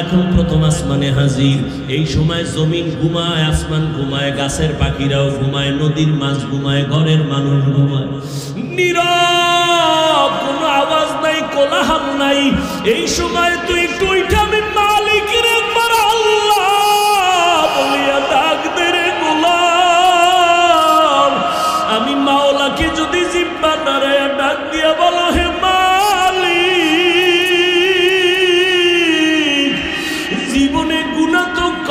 এখন প্রথম আসমানে হাজির। এই সময় জমিন ঘুমায়, আসমান ঘুমায়, গাছের পাখিরাও ঘুমায়, নদীর মাছ ঘুমায়, ঘরের মানুষ ঘুমায়। নীরব, কোনো আওয়াজ নাই, কোলাহল নাই। এই সময় তুই একটু উঠে আমি মালিকের একবার আল্লাহ বলিয়া ডাক দে রে গোলাম। আমি মাওলাকে যদি জিব্বা নাড়ায়া ডাক দিয়া বলো হে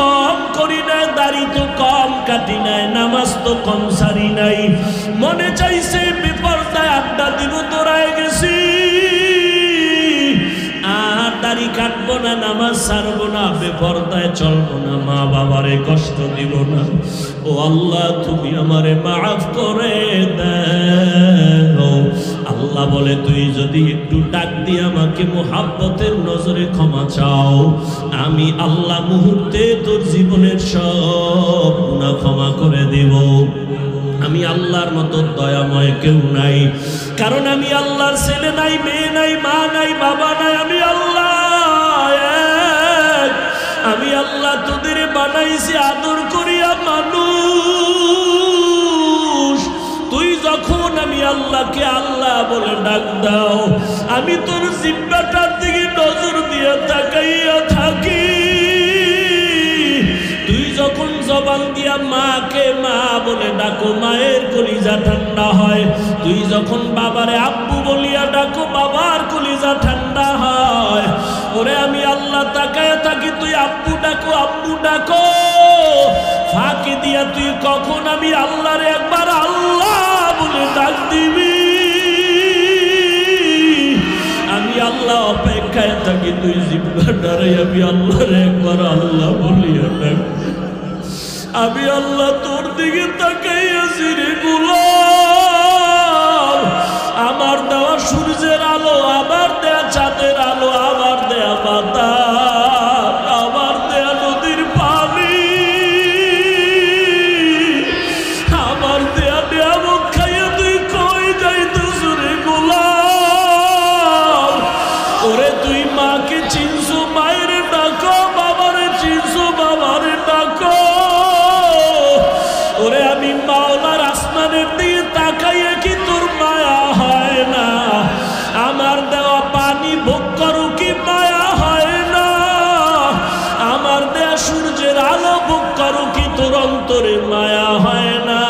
কম করি নাই, দাড়ি তো কম কাটি নাই, নামাজ তো কম সারি নাই, মনে চাইছে বেপরদায় আড্ডা দিব, তোরায় গেছি আর দাড়ি কাটবো না, নামাজ ছাড়বো না, বেপরদায় চলবো না, মা বাবারে কষ্ট দিব না। ও আল্লাহ, তুমি আমারে মাফ করে দাও। আল্লাহ বলে তুই যদি একটু ডাক দিয়ে আমাকে মুহাব্বতের নজরে ক্ষমা চাও, আমি আল্লাহ মুহূর্তে তোর জীবনের সব গুনাহ ক্ষমা করে দেব। আমি আল্লাহর মতো দয়াময় কেউ নাই, কারণ আমি আল্লাহর ছেলে নাই, মেয়ে নাই, মা নাই, বাবা নাই, আমি আল্লাহ এক। আমি আল্লাহ তোদের বানাইছি আদর করিয়া মানুষ। তুই যখন আমি আল্লাহকে আল্লাহ বলে ডাক দাও, আমি তোর জিব্বাটার দিকে নজর দিয়ে তাকাইয়া থাকি। তুই যখন জবান দিয়া মাকে মা বলে ডাকো, মায়ের কলিজা ঠান্ডা হয়। তুই যখন বাবারে আব্বু বলিয়া ডাকো, বাবার কলিজা ঠান্ডা হয়। ওরে আমি আল্লাহ তাকায়া থাকি, তুই আব্বু ডাকো, আব্বু ডাকো, ফাঁকি দিয়া তুই কখন আমি আল্লাহরে একবার আল্লাহ বলে ডাক দিবি। আমি আল্লাহ অপেক্ষায় থাকি, তুই জিব্বা ডারে আমি আল্লাহরে একবার আল্লাহ বলিয়া ডাক। আমি আল্লাহ তোর দিকে তাকাইয়াছি রে গোলাম। আমার দেওয়া সূর্যের আলো, আমার দেয়া চাঁদের আলো, আমার দেয়া বাতাস, আমার দেয়া নদীর পানি, আমার দেয়া নিয়ামত খাইয়া তুই কই যাইতেছ রে গোলাম। ওরে তুই মাকে চিনছো, মায়ের ডাকো, বাবারে চিনছো, বাবারে ডাকো। ওরে আমি মাওলার আসমানের দিকে তাকাইয়া কি তোর মায়া হয় না? আমার দেওয়া পানি ভোগ করো কি মায়া হয় না? আমার দেয়া সূর্যের আলো ভোগ করো কি তোর অন্তরে মায়া হয় না?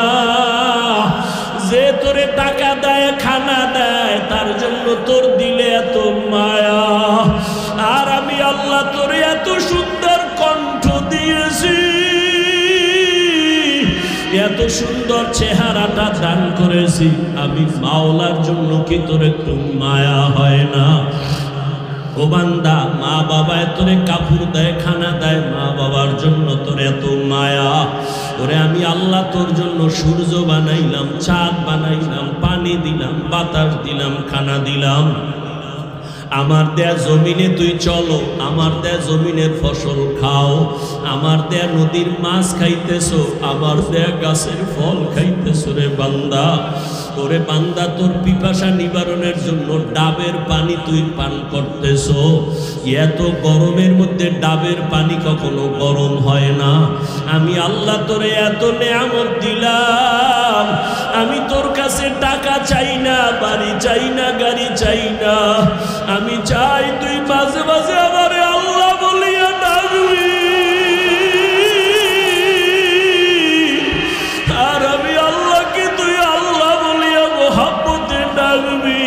যে তোরে টাকা দেয়, খানা দেয়, তার জন্য তোর দিলে এত মায়া। আর আমি আল্লাহ তোরে এত সুন্দর কণ্ঠ দিয়েছি, এত সুন্দর চেহারাটা দান করেছি, আমি মাওলার জন্য কি তোর একটু মায়া হয় না? ও বান্দা, মা বাবা তোরে কাপড় দেয়, খানা দেয়, মা বাবার জন্য তোর এত মায়া। ওরে আমি আল্লাহ তোর জন্য সূর্য বানাইলাম, চাঁদ বানাইলাম, পানি দিলাম, বাতাস দিলাম, খানা দিলাম। আমার দেয়া জমিনে তুই চলো, আমার দেয়া জমিনের ফসল খাও, আমার দেয়া নদীর মাছ খাইতেছো, আমার দেয়া গাছের ফল খাইতেছো রে বান্দা। ওরে বান্দা, তোর পিপাসা নিবারণের জন্য ডাবের পানি তুই পান করতেছো। এত গরমের মধ্যে ডাবের পানি কখনো গরম হয় না। আমি আল্লাহ তোরে এত নেয়ামত দিলাম, আমি তোর কাছে টাকা চাই না, বাড়ি চাই না, গাড়ি চাই না। আমি চাই তুই মাঝে মাঝে আমারে আল্লাহ বলিয়া ডাকবি। আর আমি আল্লাহকে তুই আল্লাহ বলিয়া মোহাব্বতে ডাকবি।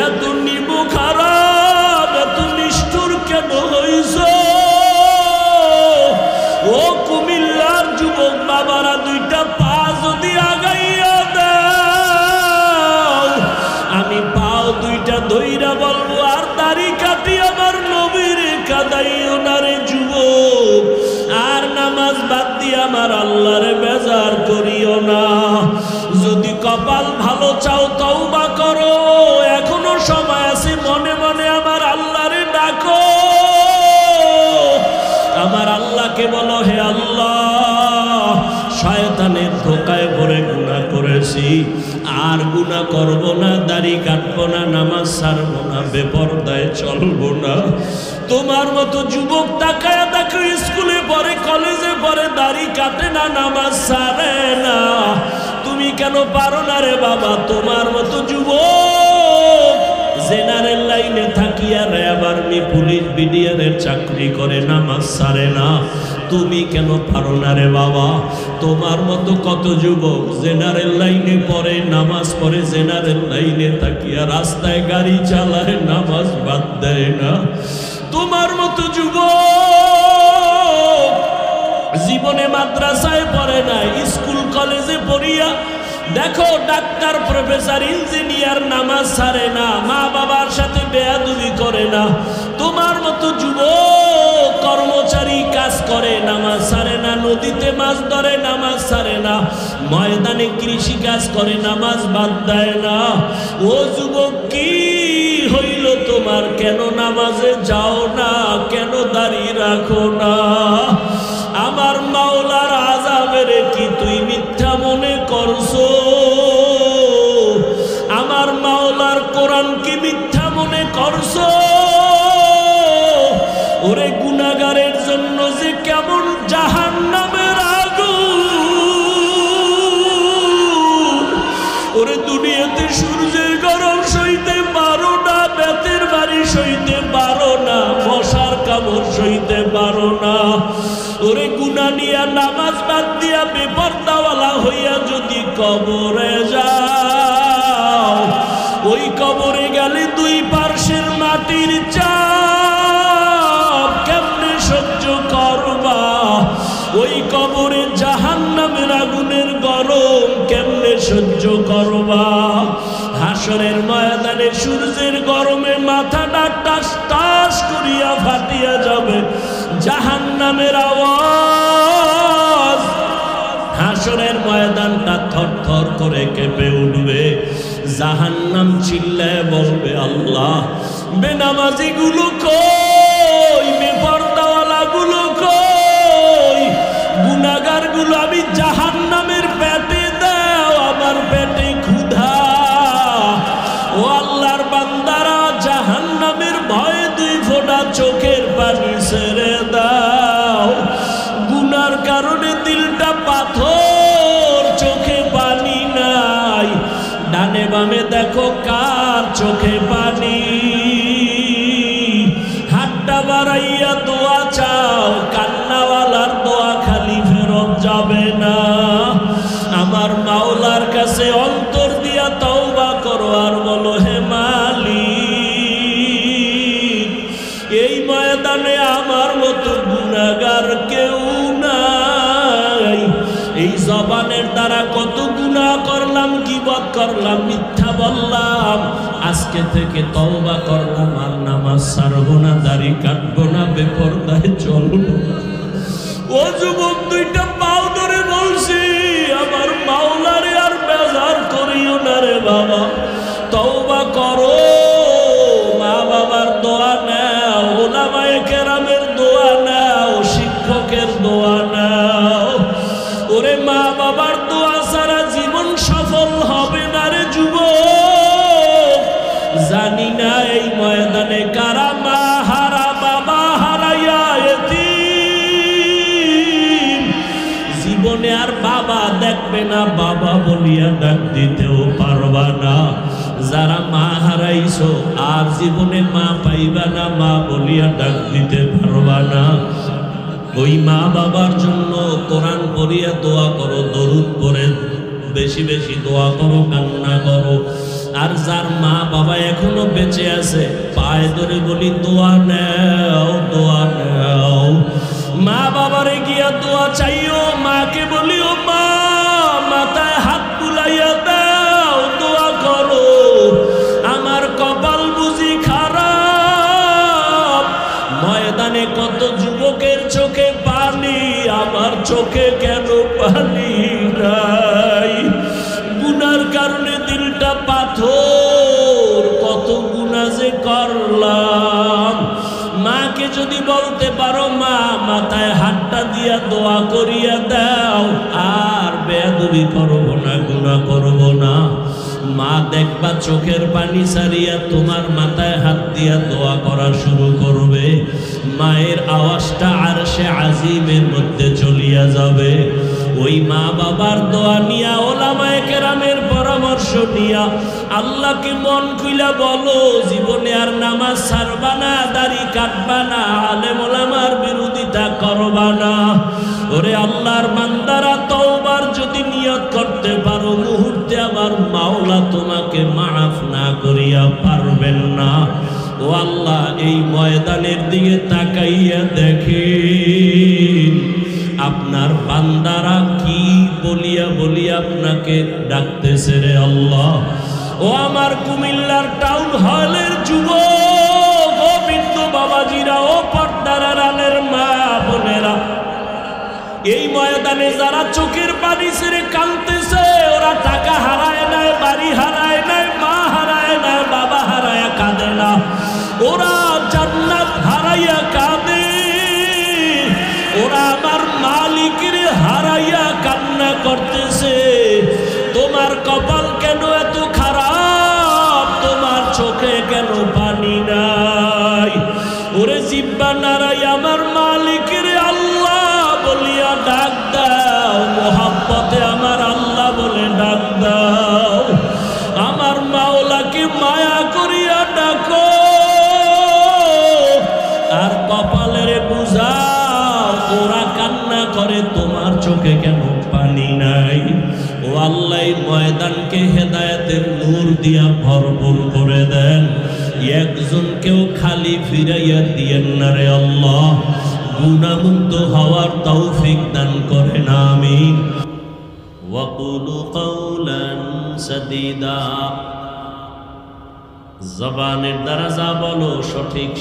এত নিমু খারাপ, এত নিষ্ঠুর কেন হইছ? ও কুমিল্লার যুবক বাবারা, দুইটা পা যদি আগাইয়া দাও, আমি পাও দুইটা ধইরা বলবো, আর দাড়ি কাটি আমার নবীর কাদাইও না রে যুবক। আর নামাজ বাদ দিয়ে আমার আল্লাহরে বেজার করিও না। যদি কপাল ভালো চাও তওবা করো, এখনো সময় আছে, মনে মনে আমার আল্লাহরে ডাকো। আমার আল্লাহকে বলো, হে আল্লাহ, শয়তানের ধোকায় পড়ে গুনাহ করেছি, আর গুনাহ করব না, দাড়ি কাটবো না, নামাজ ছাড়বো না, বেপরদায় চলবো না। তোমার মতো যুবক তাকায়া দেখো, স্কুলে পড়ে, কলেজে পড়ে, দাড়ি কাটে না, নামাজ ছাড়ে না। তুমি কেন পারো না রে বাবা? তোমার মতো যুবক জেনারেল লাইনে থাকিয়া র্যাব, আর্মি, পুলিশ, বিডিআরের চাকরি করে, নামাজ ছাড়ে না। তুমি কেন পারো না রে বাবা? তোমার মতো কত যুবক জেনারেল লাইনে পড়ে, নামাজ পড়ে, জেনারেল লাইনে থাকিয়া রাস্তায় গাড়ি চালায়, নামাজ বাদ দেয় না। তোমার মতো যুবক জীবনে মাদ্রাসায় পড়ে না, স্কুল কলেজে পড়িয়া দেখো ডাক্তার, প্রফেসর, ইঞ্জিনিয়ার, নামাজ ছাড়ে না, মা বাবার সাথে বেয়াদবি করে না। তোমার মতো যুবক কর্মচারী কাজ করে, নামাজ ছাড়ে না, নদীতে মাছ ধরে, নামাজ ছাড়ে না, ময়দানে কৃষি কাজ করে, নামাজ বাদ দেয় না। ও যুবক কি হইল তোমার? কেন নামাজে যাও না? কেন দাঁড়িয়ে রাখো না? আমার মাওলার আযাবের কি তুই মিথ্যা মনে করছো? আমার মাওলার কোরআন কি মিথ্যা মনে করছো? ওরে গুনাহগারের জন্য যে কেমন জাহান্নামের আগুন, ওরে দুনিয়াতে সূর্যের গরম সইতে পারো না, বেতের বাড়ি সইতে পারো না, মশার কামড় সইতে পারো না। ওরে গুনাহ নিয়া নামাজ বাদ দিয়া বেপরদাওয়ালা হইয়া যদি কবরে যাও, ওই কবরে গেলে দুই পার্শ্বের মাটির চাপ কেমনে সহ্য করবা? ওই কবরে জাহান্নামের আগুনের গরম কেমনে সহ্য করবা? হাসরের ময়দানে সূর্যের গরমে মাথাটা টাস টাস করিয়া ফাটিয়া যাবে, জাহান্নামের আওয়াজ, হাসরের ময়দানটা থরথর করে কেঁপে উঠবে। জাহান্নাম চিল্লায় বলবে, আল্লাহ বেনামাজি গুলো কই, বেপরদাওয়ালা গুলো কই, গুনাহগার গুলো আমি জাহান্নামের পেটে দাও, আমার পেটে ক্ষুধা। ও আল্লাহর বান্দারা, জাহান্নামের ভয়ে দুই ফোঁটা চোখের পানি ছেড়ে দাও। গুনার কারণে দিলটা পাথর, চোখে পানি নাই। ডানে বামে দেখো কার চোখে পানি। হাতটা বাড়াইয়া দোয়া চাও, কান্নাওয়ালার দোয়া খালি ফেরত যাবে না। আমার মাওলার কাছে অন্তর দিয়া তওবা করো আর বলো, হে মালিক, এই ময়দানে আমার মতো গুনাহগার কেউ নাই। এই জবানের দ্বারা কত গুনাহ করলাম, গীবত করলাম, মিথ্যা বললাম। আজকে থেকে তওবা করলাম, আর নামাজ ছাড়বো না, দাড়ি কাটবো না, বেপরদায় চলবো না। ও যুবক, দুইটা পাও ধরে বলছি, আমার মাওলারে আর বেজার করিও না রে বাবা। তওবা করো, মা বাবার দোয়া নাও, ওলামায়ে কেরামের দোয়া নাও, শিক্ষকের দোয়া নাও। ওরে মা বাবার দোয়া ছাড়া জীবন সফল হবে না রে যুবক। জানি না এই ময়দানে কারা মা হারা, বাবা হারাইয়া এতিম, জীবনে আর বাবা দেখবে না, বাবা বলিয়া ডাক দিতেও পারবা না। যারা মা হারাইছো আর জীবনে মা পাইবা না, মা বলিয়া ডাক দিতে পারবা না। ওই মা বাবার জন্য কোরআন পড়িয়া দোয়া করো, দরুদ পড়ে বেশি বেশি দোয়া করো, কান্না করো। আর যার মা বাবা এখনো বেঁচে আছে, পায়ে ধরে বলি দোয়া নাও, দোয়া নাও। মা বাবারে গিয়া দোয়া চাইও, মাকে বলিও, মা মাথায় হাত বুলাইয়া দাও, দোয়া করো। আমার কপাল বুঝি খারাপ, ময়দানে কত যুবকের চোখে পানি, আমার চোখে কেন পানি নাই? গুনার কারণে দিলটা পাথর, কত গুনাহ যে করলাম। মাকে যদি বলতে পারো, মা মাথায় হাতটা দিয়া দোয়া করিয়া দাও, আর বেয়াদবি করবো না, গুনাহ করবো না। মা দেখবা চোখের পানি ছাড়িয়া তোমার মাথায় হাত দিয়া দোয়া করা শুরু করবে। মায়ের আওয়াজটা আরশে আজিমের মধ্যে চলিয়া যাবে। ওই মা বাবার দোয়া নিয়া, ওলামায়ে কেরামের পরামর্শ নিয়া আল্লাহকে মন খুইলা বলো, জীবনে আর নামাজ ছাড়বা না, দাড়ি কাটবা না, আলেম ওলামার বিরোধিতা করবা না। ওরে আল্লাহর বান্দারা, তওবার যদি নিয়ত করতে পারো, মুহূর্তে আমার মাওলা তোমাকে মাফ না করিয়া পারবেন না। ও আল্লাহ, এই ময়দানের দিকে তাকাইয়া দেখেন আপনার বান্দারা কি বলিয়া বলিয়া আপনাকে ডাকতেছে রে আল্লাহ। ও আমার কুমিল্লার টাউন হলের যুবক, ও বৃদ্ধ বাবাজিরা, ও পর্দার আড়ালের মা বোনেরা, এই ময়দানে যারা চোখের পানি ছেড়ে কাঁদতেছে, ওরা টাকা হারায় নাই, বাড়ি হারায় নাই, মা হারায় নাই, বাবা হারায় কাঁদে না, ওরা জান্নাত হারাইয়া কাঁদে। ওরা আমার মালিকের হারাইয়া কান্না করতেছে। তোমার কপাল কেন এত খারাপ? তোমার চোখে কেন পানি নাই? ওরে জিব্বা নারাই আমার মালিকের আল্লাহ বলিয়া ডাক দাও, মোহাব্বতে আমার আল্লাহ বলে ডাক দাও। আমার মাওলাকে মায়া করিয়া ডাকো, আর কপালের বুঝাও, ওরা কান্না করে তোমার চোখে কেন পানি নাই? ও আল্লাহ, ময়দানকে হেদায়েতের নূর দিয়া ভরপুর করে দেন। একজনকেও খালি ফিরাইয়া দিয়েন না রে আল্লাহ। গুনাহমুক্ত হওয়ার তৌফিক দান করেন, আমিন। ওয়াকুলু কাওলান সাদীদা। জবানের দ্বারা যা বলো সঠিক,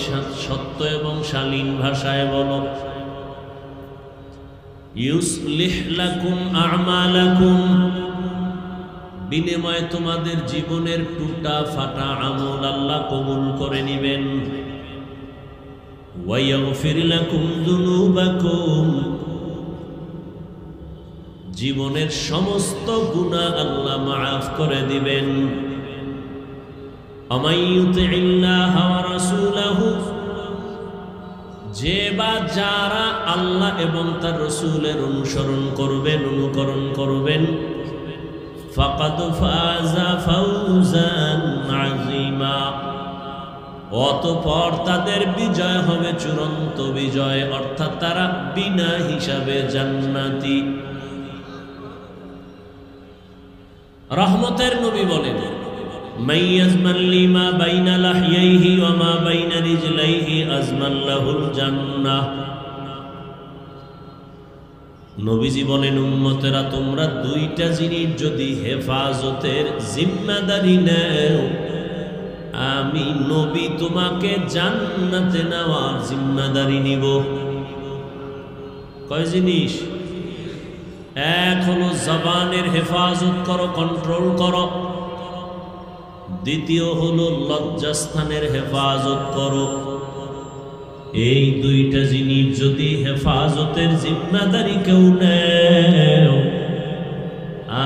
সত্য এবং শালীন ভাষায় বলো। ইউসলিহ লাকুম আ'মালাকুম। বিনিময়ে তোমাদের জীবনের টুটা ফাটা আমল আল্লাহ কবুল করে নিবেন। ওয়ায়াগফির লাকুম যুনুবাকুম। জীবনের সমস্ত গুনাহ আল্লাহ মাফ করে দিবেন। আমাইয়ুতিল্লাহ ওয়া রাসূলাহু। যে বা যারা আল্লাহ এবং তার রাসূলের অনুসরণ করবেন, অনুকরণ করবেন, ফাকাদ ফাযা ফাওজান আযীমা। অতঃপর তাদের বিজয় হবে চূড়ান্ত বিজয়, অর্থাৎ তারা বিনা হিসাবে জান্নাতি। রহমতের নবী বলেন, মাইয়াজমান লিমা বাইনা লাহইহি ওয়া মা বাইনা রিজলাইহি আজমান লাহুল জান্নাহ। নবীজি বলেন, উম্মতেরা, তোমরা দুইটা জিনিস যদি হেফাজতের জিম্মাদারি নেও, আমি নবী তোমাকে জান্নাতে নেওয়ার জিম্মাদারি নিব। কয় জিনিস? এক হলো জবানের হেফাজত করো, কন্ট্রোল করো। দ্বিতীয় হলো লজ্জাস্থানের হেফাজত করো। এই দুইটা জিনিস যদি হেফাজতের জিম্মাদারি কেউ নেও,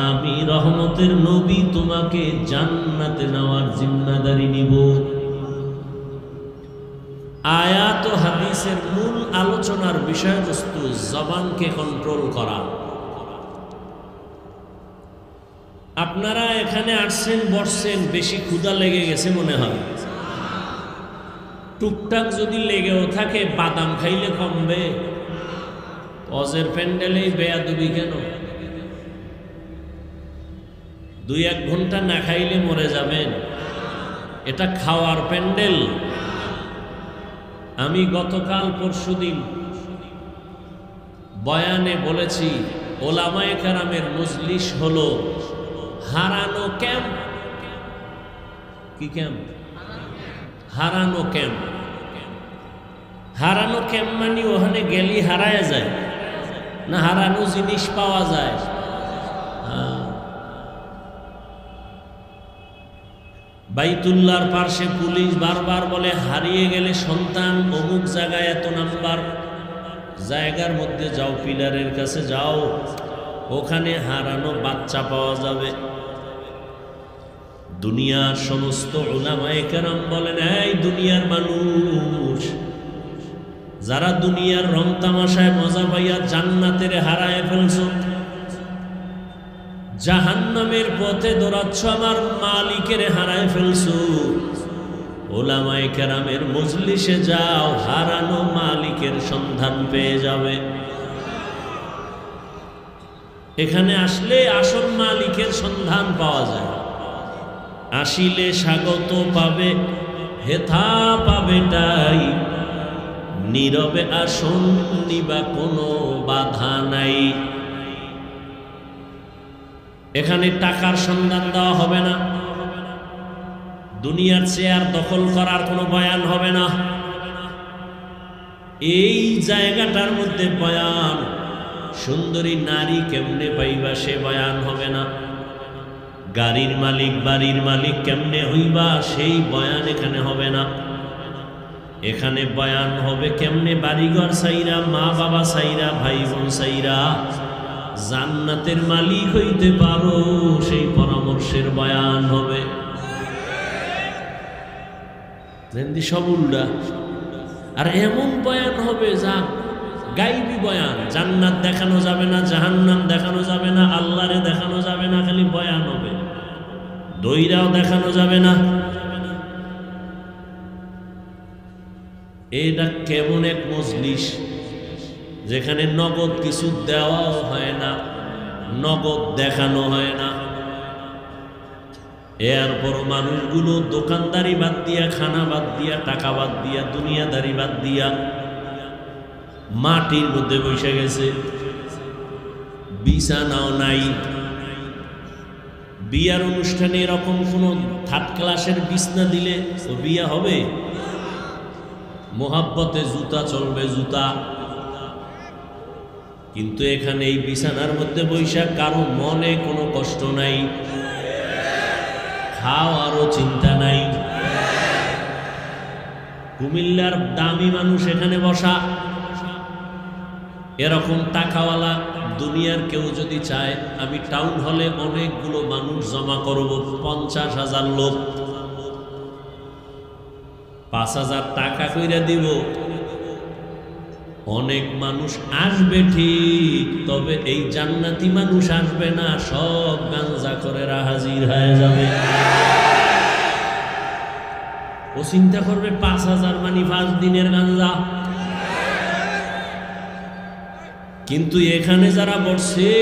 আমি রহমতের নবী তোমাকে জান্নাতে নেওয়ার জিম্মাদারি নিব। আয়াত ও হাদিসের মূল আলোচনার বিষয়বস্তু জবানকে কন্ট্রোল করা। আপনারা এখানে আসছেন, বসছেন, বেশি ক্ষুধা লেগে গেছে মনে হয়। টুকটাক যদি লেগেও থাকে, বাদাম খাইলে কমবে? অজের প্যান্ডেলেই বেয়াদবি কেন? 2-1 ঘন্টা না খাইলে মরে যাবেন। এটা খাওয়ার প্যান্ডেল। আমি গতকাল পরশুদিন বয়ানে বলেছি, ওলামায়ে কেরামের মজলিস হলো হারানো ক্যাম্প। কি ক্যাম্প? হারানো ক্যাম্প। হারানো ক্যাম্প মানে ওখানে গেলি হারায় যায় না, হারানো জিনিস পাওয়া যায়। বাইতুল্লাহর পাশে পুলিশ বারবার বলে, হারিয়ে গেলে সন্তান অমুক জায়গায় এত নাম্বার জায়গার মধ্যে যাও, পিলারের কাছে যাও, ওখানে হারানো বাচ্চা পাওয়া যাবে। দুনিয়ার সমস্ত উলামায়ে কেরাম বলেন, এই দুনিয়ার মানুষ, যারা দুনিয়ার রং তামাশায় মজা পাইয়া জান্নাতের হারায় ফেলছ, জাহান্নামের পথে দৌড়াচ্ছ, আমার মালিকের হারায় ফেলছ, উলামায়ে কেরামের মজলিসে যাও, হারানো মালিকের সন্ধান পেয়ে যাবে। এখানে আসলে আসল মালিকের সন্ধান পাওয়া যায়। আসিলে স্বাগত পাবে, হেথা পাবে তাই, নীরবে আসন নিবা কোনো বাধা নাই। এখানে টাকার সন্ধান দেওয়া হবে না, দুনিয়ার চেয়ার দখল করার কোনো বয়ান হবে না। এই জায়গাটার মধ্যে বয়ান, সুন্দরী নারী কেমনে পাইবা সে বয়ান হবে না। গাড়ির মালিক বাড়ির মালিক কেমনে হইবা সেই বয়ান এখানে হবে না। এখানে বয়ান হবে কেমনে বাড়িঘর সাইরা, মা বাবা সাইরা, ভাই বোন সাইরা জান্নাতের মালিক হইতে পারো, সেই পরামর্শের বয়ান হবে। সব উল্টা। আর এমন বয়ান হবে যা গাইবি বয়ান, জান্নাত দেখানো যাবে না, জাহান্নাম দেখানো যাবে না, আল্লাহরে দেখানো যাবে না, খালি বয়ান হবে, দইরাও দেখানো যাবে না। এটা কেমন এক মজলিস যেখানে নগদ কিছু দেওয়াও হয় না, নগদ দেখানো হয় না। এরপর মানুষগুলো দোকানদারি বাদ দিয়া, খানা বাদ দিয়া, টাকা বাদ দিয়া, দুনিয়াদারি বাদ দিয়া মাটির মধ্যে বসে গেছে, বিছানাও নাই। বিয়ার অনুষ্ঠানে এরকম কোনো থার্ড ক্লাসের বিছনা দিলে তো বিয়া হবে? মোহাব্বতে জুতা চলবে, জুতা। কিন্তু এখানে এই বিছানার মধ্যে বৈশা কারো মনে কোনো কষ্ট নাই, খাওয়ারও চিন্তা নাই। কুমিল্লার দামি মানুষ এখানে বসা, এরকম টাকাওয়ালা দুনিয়ার কেউ যদি চায়, আমি টাউন হলে অনেকগুলো মানুষ জমা করব, 50,000 লোক, 5,000 টাকা কইরা দিব, অনেক মানুষ আসবে ঠিক, তবে এই জান্নাতি মানুষ আসবে না, সব গাঞ্জা করে হাজির হয়ে যাবে। ও চিন্তা করবে 5,000 মানে 5 দিনের গাঞ্জা। কিন্তু এখানে যারা বসে,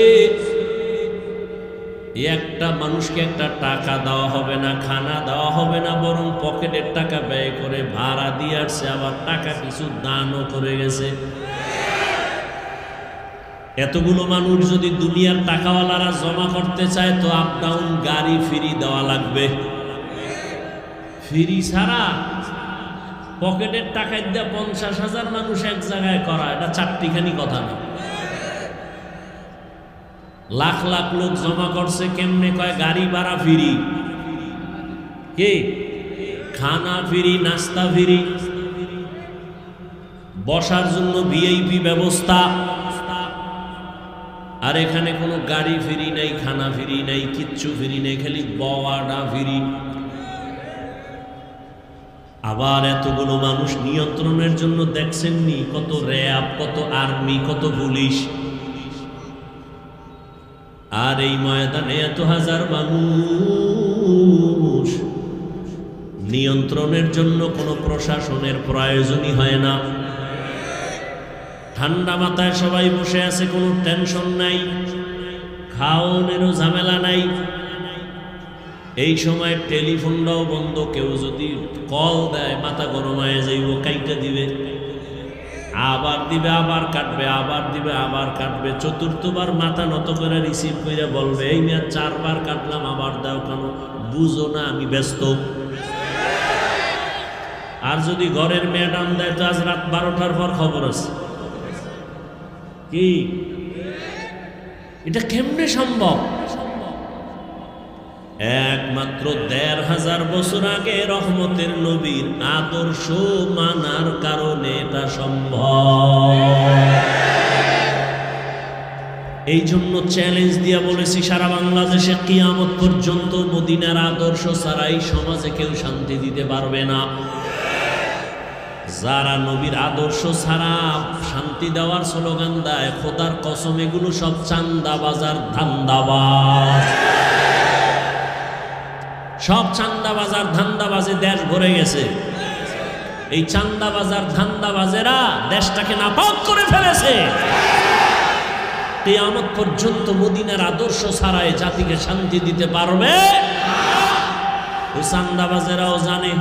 একটা মানুষকে একটা টাকা দেওয়া হবে না, খানা দেওয়া হবে না, বরং পকেটের টাকা ব্যয় করে ভাড়া দিয়ে আসছে, আবার টাকা কিছু দানও করে গেছে। এতগুলো মানুষ যদি দুনিয়ার টাকাওয়ালারা জমা করতে চায়, তো আপ ডাউন গাড়ি ফ্রি দেওয়া লাগবে। ফ্রি ছাড়া পকেটের টাকা দিয়ে 50,000 মানুষ এক জায়গায় করা, এটা চারটিখানি কথা না। লাখ লাখ লোক জমা করছে, কেমনে কয় গাড়ি ভাড়া ফ্রি, কি খানা ফ্রি, নাস্তা ফ্রি, বসার জন্য ভিআইপি ব্যবস্থা। আর এখানে কোনো গাড়ি ফ্রি নাই, খানা ফ্রি নাই, কিচ্ছু ফ্রি নেই, খালি বওয়াটা ফ্রি। আবার এতগুলো মানুষ নিয়ন্ত্রণের জন্য দেখছেননি কত র্যাব, কত আর্মি, কত পুলিশ। আর এই ময়দানে এত হাজার মানুষ, নিয়ন্ত্রণের জন্য কোনো প্রশাসনের প্রয়োজনই হয় না। ঠান্ডা মাথায় সবাই বসে আছে, কোনো টেনশন নাই, খাওয়ানোরও ঝামেলা নাই। এই সময় টেলিফোনটাও বন্ধ, কেউ যদি কল দেয় মাথা গরম হয়ে যাইব, কাইটা দিবে, আবার দিবে, আবার কাটবে, আবার দিবে, আবার কাটবে। চতুর্থবার মাথা নত করে রিসিভ করে বলবে, এই মেয়ে 4 বার কাটলাম, আবার দাও কেন? বুঝো না আমি ব্যস্ত। আর যদি ঘরের ম্যাডাম দেয়, তো আজ রাত 12টার পর খবর আছে। কি এটা কেমনে সম্ভব? একমাত্র 1,500 বছর আগে রহমতের নবীর আদর্শ মানার কারণে এটা সম্ভব। এই জন্য চ্যালেঞ্জ দিয়ে বলেছি সারা বাংলাদেশে কিয়ামত পর্যন্ত মদিনার আদর্শ ছাড়াই সমাজে কেউ শান্তি দিতে পারবে না। যারা নবীর আদর্শ ছাড়া শান্তি দেওয়ার স্লোগান দেয়, খোদার কসম এগুলো সব চান্দাবাজার ধান্দাবাজ। সব চান্দাবাজার ধান্দাবাজে দেশ ভরে গেছে। এই চান্দাবাজার ধান্দাবাজেরা দেশটাকে নাপাক করে ফেলেছে। কিয়ামত পর্যন্ত মদিনার আদর্শ ছাড়াই জাতিকে শান্তি দিতে পারবে। ওই চান্দাবাজেরাও জানে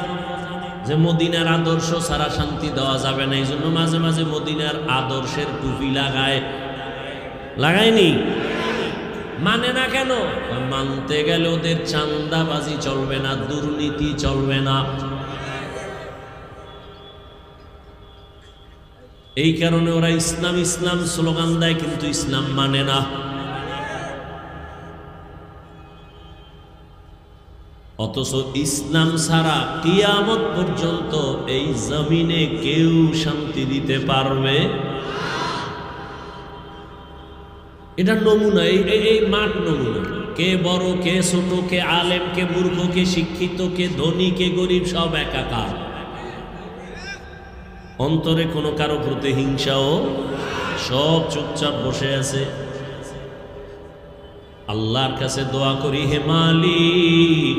যে মদিনার আদর্শ ছাড়া শান্তি দেওয়া যাবে না। এই জন্য মাঝে মাঝে মদিনার আদর্শের টুপি লাগায়নি। মানে না কেন? মানতে গেলে ওদের চান্দাবাজি চলবে না, দুর্নীতি চলবে না। এই কারণে ওরা ইসলাম ইসলাম স্লোগান দেয়, কিন্তু ইসলাম মানে না। অথচ ইসলাম ছাড়া কিয়ামত পর্যন্ত এই জমিনে কেউ শান্তি দিতে পারবে। এটা নমুনা, এই মাঠ নমুনা। কে বড়, কে ছোট, কে আলেম, কে মূর্খ, কে শিক্ষিত, কে ধনী, কে গরিব, সব একাকার। অন্তরে কোনো কারো প্রতি হিংসাও, সব চুপচাপ বসে আছে। আল্লাহর কাছে দোয়া করি, হে মালিক,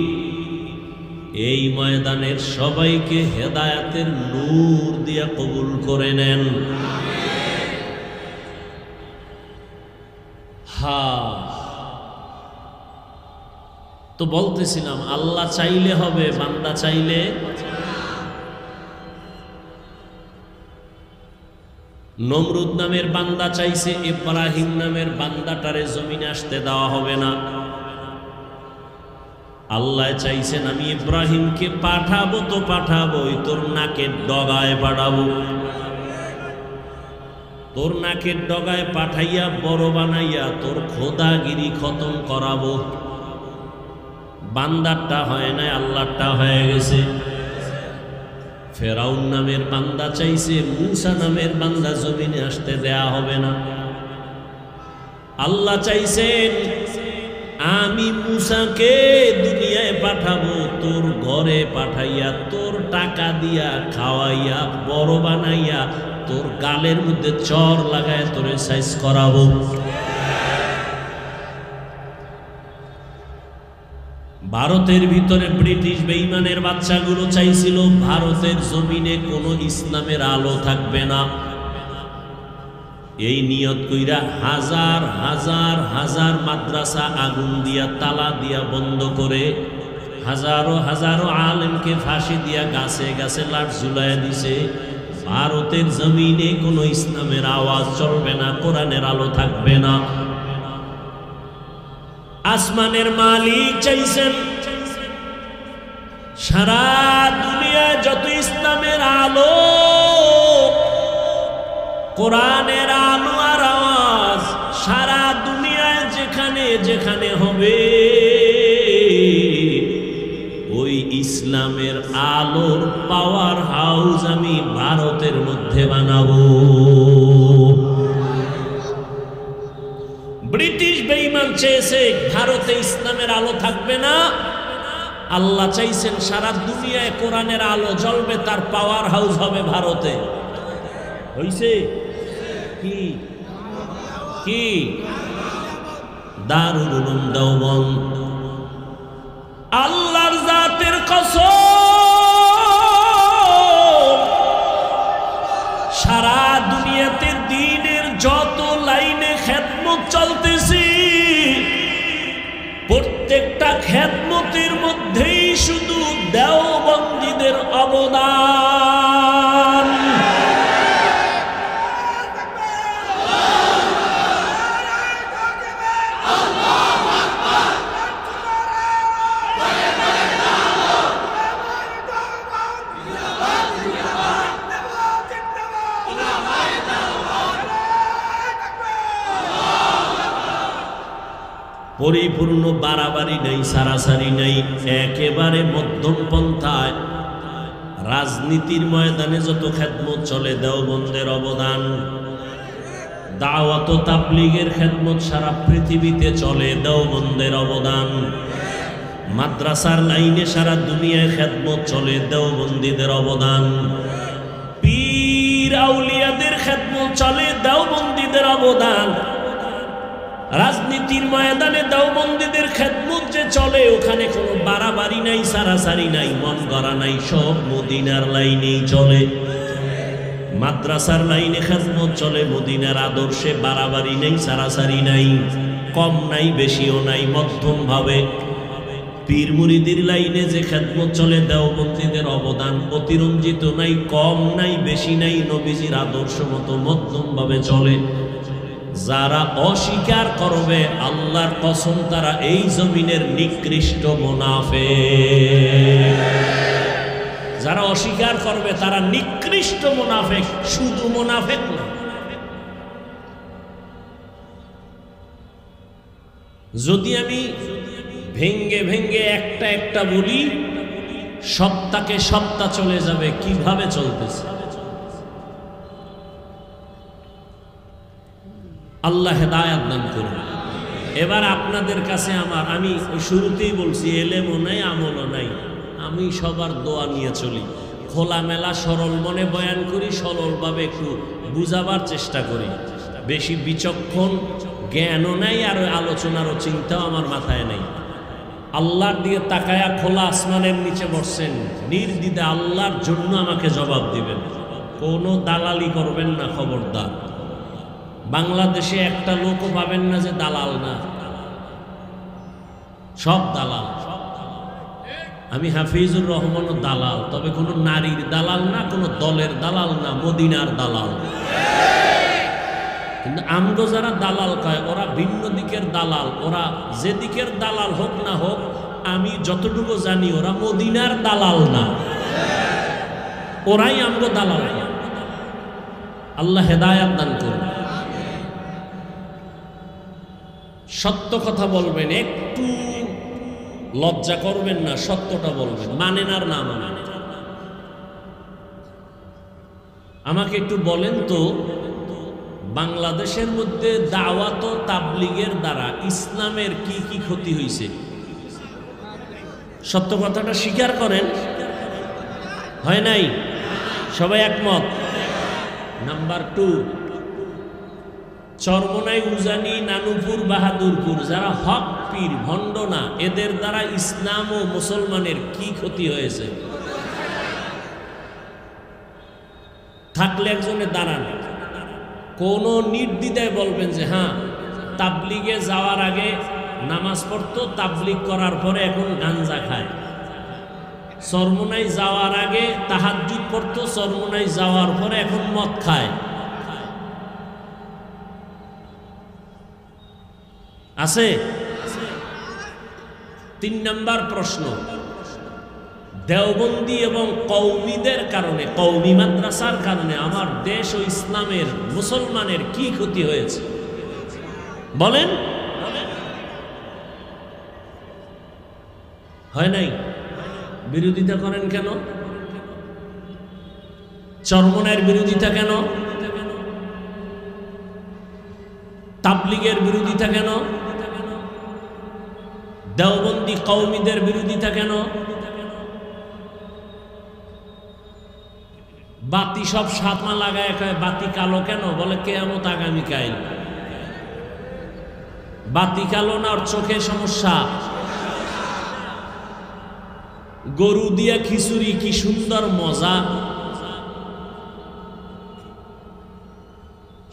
এই ময়দানের সবাইকে হেদায়েতের নূর দিয়ে কবুল করে নেন। তো বলতেছিলাম, আল্লাহ চাইলে হবে, বান্দা চাইলে। নমরুদ নামের বান্দা চাইছে, ইব্রাহিম নামের বান্দাটারে জমিনে আসতে দেওয়া হবে না। আল্লাহ চাইছেন আমি ইব্রাহিমকে পাঠাবো তো পাঠাবোই, তোর নাকের ডগায় পাঠাবো। তোর নাকের ডগায় পাঠাইয়া বড় বানাইয়া তোর খোদাগিরি খতম করাবো। বান্দারটা হয় না, আল্লাহরটা হয়ে গেছে। ফেরাউন নামের বান্দা চাইছে, মূসা নামের বান্দা জমিনে আসতে দেয়া হবে না। আল্লাহ চাইছেন আমি মূসাকে দুনিয়ায় পাঠাবো, তোর ঘরে পাঠাইয়া তোর টাকা দিয়া খাওয়াইয়া বড় বানাইয়া তোর গালের মধ্যে চর লাগায় তোরে সাইজ করাবো। ভারতের ভিতরে ব্রিটিশ বেঈমানের বাচ্চাগুলো চাইছিল ভারতের জমিনে কোনো ইসলামের আলো থাকবে না। এই নিয়ত কইরা হাজার হাজার হাজার মাদ্রাসা আগুন দিয়া তালা দিয়া বন্ধ করে হাজারো হাজারো আলেমকে ফাঁসি দিয়া গাছে গাছে লাট ঝুলাইয়া দিছে। ভারতের জমিনে কোনো ইসলামের আওয়াজ চলবে না, কোরআনের আলো থাকবে না। আসমানের মালিক চাইছেন সারা দুনিয়ায় যত ইসলামের আলো, কোরআনের আলো আর আওয়াজ সারা দুনিয়ায় যেখানে যেখানে হবে, ওই ইসলামের আলোর পাওয়ার হাউস আমি ভারতের মধ্যে বানাবো। ব্রিটিশ বেঈমান চেয়েছে ভারতে ইসলামের আলো থাকবে না, আল্লাহ চাইছেন সারা দুনিয়ায় কোরআনের আলো জ্বলবে, তার পাওয়ার হাউস হবে ভারতে। হইছে কি কি? দারুল উলুম দেওবন্দ। আল্লাহর জাতের কসম, সারা দুনিয়াতে দ্বীনের যত লাইনে খেদমত চলতেছি, প্রত্যেকটা খেদমতের মধ্যেই শুধু দেওবন্দীদের অবদান। পরিপূর্ণ বাড়াবাড়ি নাই, সারাসারি নাই, একেবারে মধ্যম পন্থায়। রাজনীতির ময়দানে যত খেদমত চলে দেওবন্দের অবদান, দাওয়াত ও তাবলীগের খেদমত সারা পৃথিবীতে চলে, দেওবন্দের অবদান। মাদ্রাসার লাইনে সারা দুনিয়ায় খেদমত চলে, দেওবন্দীদের অবদান। পীর আউলিয়াদের খেদমত চলে, দেওবন্দীদের অবদান। রাজনীতির ময়দানে দেওবন্দীদের খেদমত যে চলে, ওখানে কোনো বাড়াবাড়ি নাই, সারাসারি নাই, মন গড়া নাই, সব মদিনার লাইনেই চলে। মাদ্রাসার লাইনে খেদমত চলে মদিনার আদর্শে, বাড়াবাড়ি নেই, সারাসারি নাই, কম নাই, বেশিও নাই, মধ্যম ভাবে। পীর মুরিদির লাইনে যে খেদমত চলে, দেওবন্দীদের অবদান অতিরঞ্জিত নাই, কম নাই, বেশি নাই, নবীজির আদর্শ মতো মধ্যম ভাবে চলে। যারা অস্বীকার করবে, আল্লাহর কসম তারা এই জমিনের নিকৃষ্ট মুনাফিক। যারা অস্বীকার করবে তারা নিকৃষ্ট মুনাফিক, শুধু মুনাফিক না। যদি আমি ভেঙ্গে ভেঙ্গে একটা একটা বলি, সপ্তাহে সপ্তাহ চলে যাবে কিভাবে চলতেছে। আল্লাহ হেদায়াত দান করুন। এবার আপনাদের কাছে আমি শুরুতেই বলছি, এলেমও নাই, আমলও নাই, আমি সবার দোয়া নিয়ে চলি, খোলামেলা সরল মনে বয়ান করি, সরলভাবে একটু বুঝাবার চেষ্টা করি। বেশি বিচক্ষণ জ্ঞানও নাই, আর আলোচনারও চিন্তাও আমার মাথায় নেই। আল্লাহর দিকে তাকায়া খোলা আসমানের নিচে বসছেন, নির্দ্বিধা আল্লাহর জন্য আমাকে জবাব দিবেন, কোনো দালালি করবেন না, খবরদার। বাংলাদেশে একটা লোকও পাবেন না যে দালাল না, সব দালাল। আমি হাফিজুর রহমানও দালাল, তবে কোনো নারীর দালাল না, কোনো দলের দালাল না, মদিনার দালাল। কিন্তু আমগো যারা দালাল কয়, ওরা ভিন্ন দিকের দালাল। ওরা যে দিকের দালাল হোক না হোক, আমি যতটুকু জানি ওরা মদিনার দালাল না, ওরাই আমগো দালাল। আল্লাহ হেদায়াত দান করুন। সত্য কথা বলবেন, একটু লজ্জা করবেন না, সত্যটা বলবেন, মানেন আর না মানেন। আমাকে একটু বলেন তো, বাংলাদেশের মধ্যে দাওয়াত ও তাবলীগের দ্বারা ইসলামের কি কি ক্ষতি হয়েছে? সত্য কথাটা স্বীকার করেন। হয় নাই? সবাই একমত? নাম্বার 2, চরমনাই, উজানি, নানুপুর, বাহাদুরপুর যারা হক পীর, ভণ্ড না, এদের দ্বারা ইসলাম ও মুসলমানের কি ক্ষতি হয়েছে? থাকলে একজনে দাঁড়ান, কোন নির্দ্বিধায় বলবেন যে হ্যাঁ, তাবলীগে যাওয়ার আগে নামাজ পড়তো, তাবলীগ করার পরে এখন গাঞ্জা খায়। চরমনাই যাওয়ার আগে তাহাজ্জুদ পড়তো, চরমনাই যাওয়ার পরে এখন মদ খায়। আছে? 3 নাম্বার প্রশ্ন, দেওবন্দি এবং কওমিদের কারণে, কওমি মাদ্রাসার কারণে আমার দেশ ও ইসলামের, মুসলমানের কি ক্ষতি হয়েছে বলেন? হয় নাই? বিরোধিতা করেন কেন? চরমনাইয়ের বিরোধিতা কেন? তাবলীগের বিরোধিতা কেন? দেওবন্দি কওমিদের বিরোধিতা কেন? বাতি সব সাতমা লাগায় কয় বাতি কালো কেন? বলে কিয়ামত আগামীকাল। বাতি কালো না, ওর চোখে সমস্যা। গরু দিয়া খিচুড়ি কি সুন্দর মজা।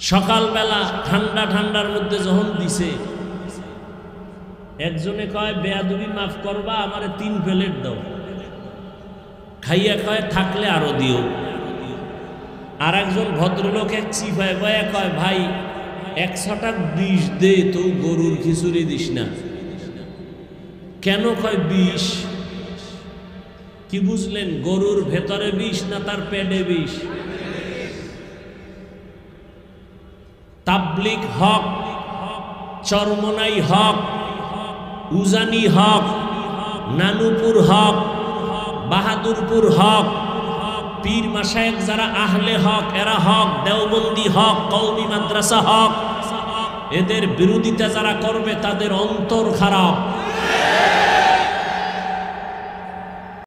সকালবেলা ঠান্ডা ঠান্ডার মধ্যে যখন দিছে, একজনে কয় বেয়াদবি মাফ করবা, আমারে 3 প্লেট দাও। খাইয়া কয় থাকলে আরো দিও। আর একজন ভদ্রলোক এক চিপায় বয়া কয় ভাই 100 টাকা বিষ দে, তো গরুর খিচুড়ি দিস না কেন? কয় বিষ। কি বুঝলেন? গরুর ভেতরে বিষ না তার পেটে বিষ? তাবলীগ হক, চরমনাই হক, উজানি হক, নানুপুর হক, বাহাদুরপুর হক, পীর মাশায়েখ যারা আহলে হক, এরা হক, দেওবন্দি হক, কওমি মাদ্রাসা হক, এদের বিরোধিতা যারা করবে তাদের অন্তর খারাপ।